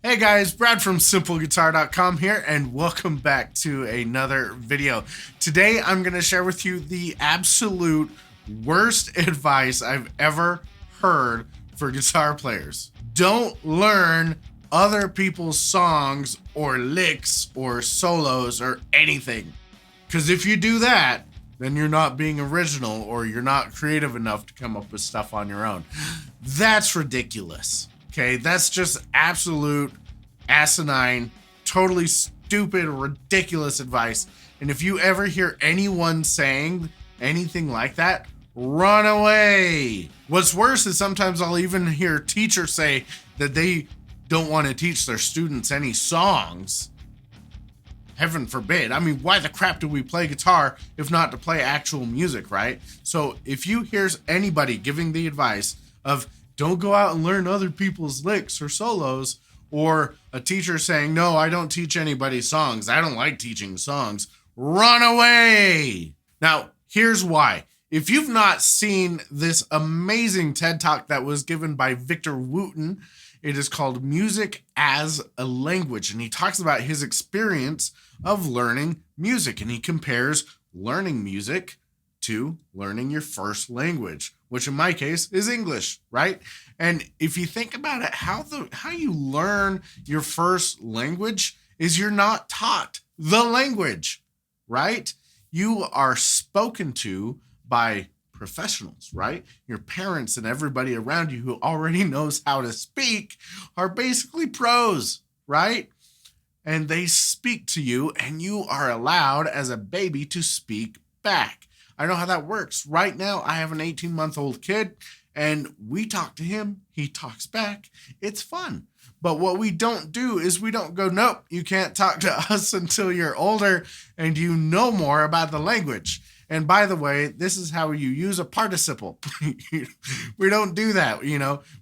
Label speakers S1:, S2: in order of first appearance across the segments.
S1: Hey guys, Brad from SimpleGuitar.com here, and welcome back to another video. Today I'm going to share with you the absolute worst advice I've ever heard for guitar players. Don't learn other people's songs or licks or solos or anything. Because if you do that, then you're not being original or you're not creative enough to come up with stuff on your own. That's ridiculous. Okay, that's just absolute asinine, totally stupid, ridiculous advice. And if you ever hear anyone saying anything like that, run away. What's worse is sometimes I'll even hear teachers say that they don't want to teach their students any songs. Heaven forbid. I mean, why the crap do we play guitar if not to play actual music, right? So if you hear anybody giving the advice of don't go out and learn other people's licks or solos, or a teacher saying, no, I don't teach anybody songs, I don't like teaching songs, run away. Now, here's why. If you've not seen this amazing TED Talk that was given by Victor Wooten, it is called Music as a Language, and he talks about his experience of learning music, and he compares learning music to learning your first language, which in my case is English, right? And if you think about it, how you learn your first language is you're not taught the language, right? You are spoken to by professionals, right? Your parents and everybody around you who already knows how to speak are basically pros, right? And they speak to you and you are allowed as a baby to speak back. I know how that works. Right now, I have an 18-month-old kid, and we talk to him. He talks back. It's fun. But what we don't do is we don't go, nope, you can't talk to us until you're older and you know more about the language. And by the way, this is how you use a participle. We don't do that,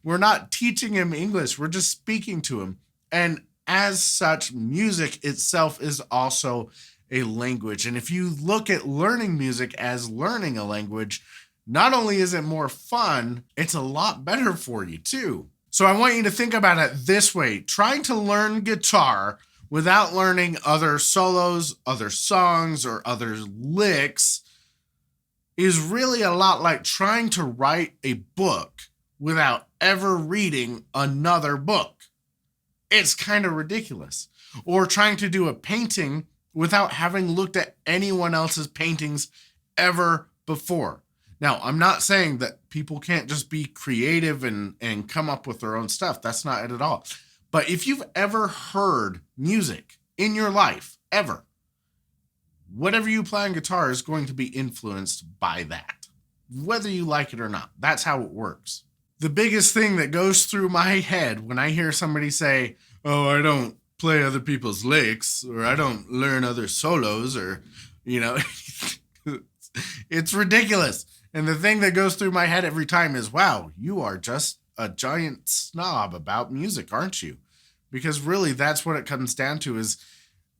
S1: We're not teaching him English. We're just speaking to him. And as such, music itself is also a language. And if you look at learning music as learning a language, not only is it more fun, it's a lot better for you too. So I want you to think about it this way. Trying to learn guitar without learning other solos, other songs, or other licks is really a lot like trying to write a book without ever reading another book. It's kind of ridiculous. Or trying to do a painting without having looked at anyone else's paintings ever before. Now, I'm not saying that people can't just be creative and come up with their own stuff. That's not it at all. But if you've ever heard music in your life, ever, whatever you play on guitar is going to be influenced by that, whether you like it or not. That's how it works. The biggest thing that goes through my head when I hear somebody say, oh, I don't play other people's licks, or I don't learn other solos, or, it's ridiculous. And the thing that goes through my head every time is, wow, you are just a giant snob about music, aren't you? Because really that's what it comes down to, is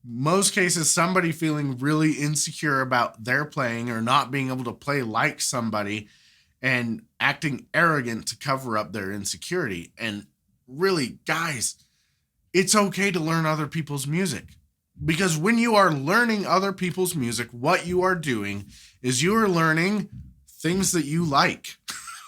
S1: most cases somebody feeling really insecure about their playing or not being able to play like somebody and acting arrogant to cover up their insecurity. And really, guys, it's okay to learn other people's music, because when you are learning other people's music, what you are doing is you are learning things that you like,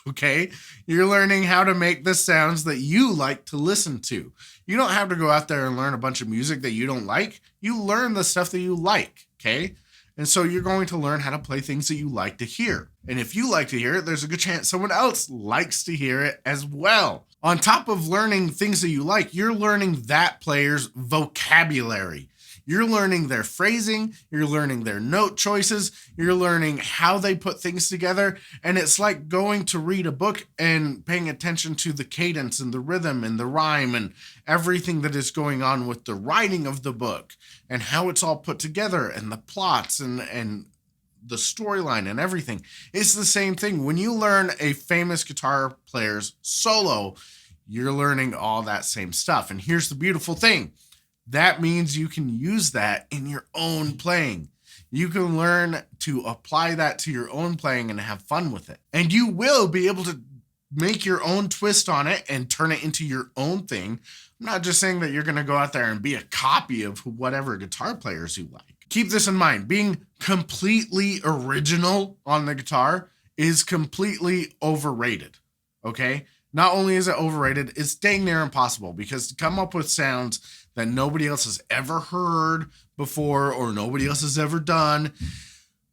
S1: okay? You're learning how to make the sounds that you like to listen to. You don't have to go out there and learn a bunch of music that you don't like. You learn the stuff that you like, okay? And so you're going to learn how to play things that you like to hear. And if you like to hear it, there's a good chance someone else likes to hear it as well. On top of learning things that you like, you're learning that player's vocabulary. You're learning their phrasing, you're learning their note choices, you're learning how they put things together. And it's like going to read a book and paying attention to the cadence and the rhythm and the rhyme and everything that is going on with the writing of the book and how it's all put together and the plots and the storyline and everything. It's the same thing. When you learn a famous guitar player's solo, you're learning all that same stuff. And here's the beautiful thing. That means you can use that in your own playing. You can learn to apply that to your own playing and have fun with it. And you will be able to make your own twist on it and turn it into your own thing. I'm not just saying that you're going to go out there and be a copy of whatever guitar players you like. Keep this in mind. Being completely original on the guitar is completely overrated, okay? Not only is it overrated, it's dang near impossible, because to come up with sounds that nobody else has ever heard before or nobody else has ever done,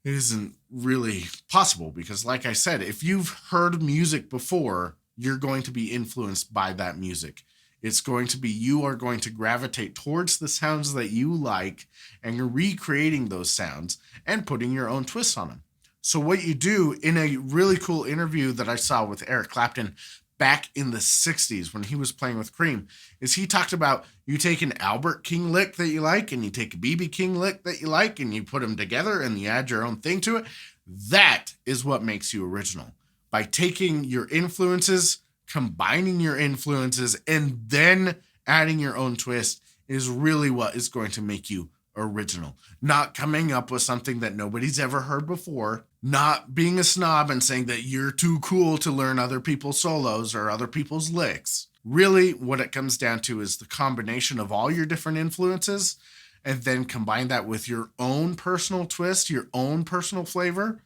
S1: it isn't really possible, because like I said, if you've heard music before, you're going to be influenced by that music. It's going to be, you are going to gravitate towards the sounds that you like, and you're recreating those sounds and putting your own twists on them. So what you do, in a really cool interview that I saw with Eric Clapton back in the 60s when he was playing with Cream, is he talked about, you take an Albert King lick that you like and you take a BB King lick that you like and you put them together and you add your own thing to it. That is what makes you original. By taking your influences, combining your influences, and then adding your own twist is really what is going to make you original. Not coming up with something that nobody's ever heard before, not being a snob and saying that you're too cool to learn other people's solos or other people's licks. Really, what it comes down to is the combination of all your different influences, and then combine that with your own personal twist, your own personal flavor.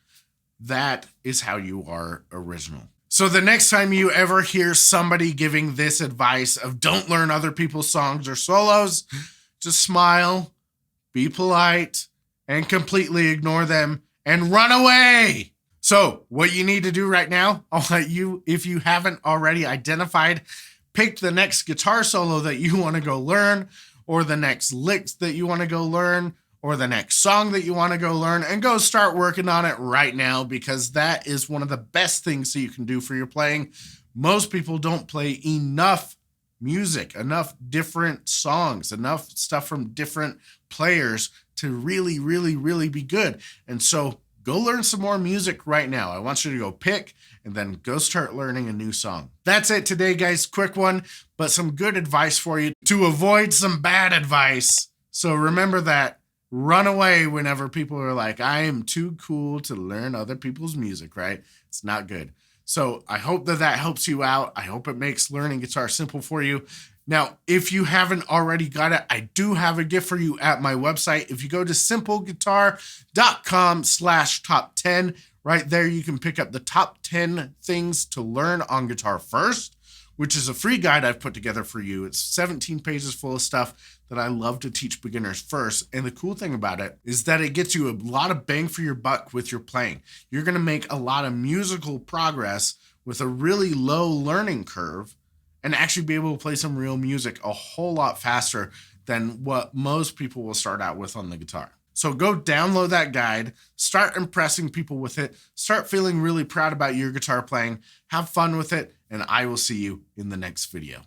S1: That is how you are original. So the next time you ever hear somebody giving this advice of don't learn other people's songs or solos, just smile, be polite, and completely ignore them and run away. So what you need to do right now, I'll let you, if you haven't already identified, pick the next guitar solo that you want to go learn, or the next licks that you want to go learn, or the next song that you want to go learn, and go start working on it right now, because that is one of the best things that you can do for your playing. Most people don't play enough music, enough different songs, enough stuff from different players to really, really, really be good. And so go learn some more music right now. I want you to go pick and then go start learning a new song. That's it today, guys. Quick one, but some good advice for you to avoid some bad advice. So remember that. Run away whenever people are like, I am too cool to learn other people's music, right? It's not good. So I hope that that helps you out. I hope it makes learning guitar simple for you. Now, if you haven't already got it, I do have a gift for you at my website. If you go to simpleguitar.com/top10, right there, you can pick up the top 10 things to learn on guitar first, which is a free guide I've put together for you. It's 17 pages full of stuff that I love to teach beginners first. And the cool thing about it is that it gets you a lot of bang for your buck with your playing. You're going to make a lot of musical progress with a really low learning curve, and actually be able to play some real music a whole lot faster than what most people will start out with on the guitar. So go download that guide, start impressing people with it, start feeling really proud about your guitar playing, have fun with it, and I will see you in the next video.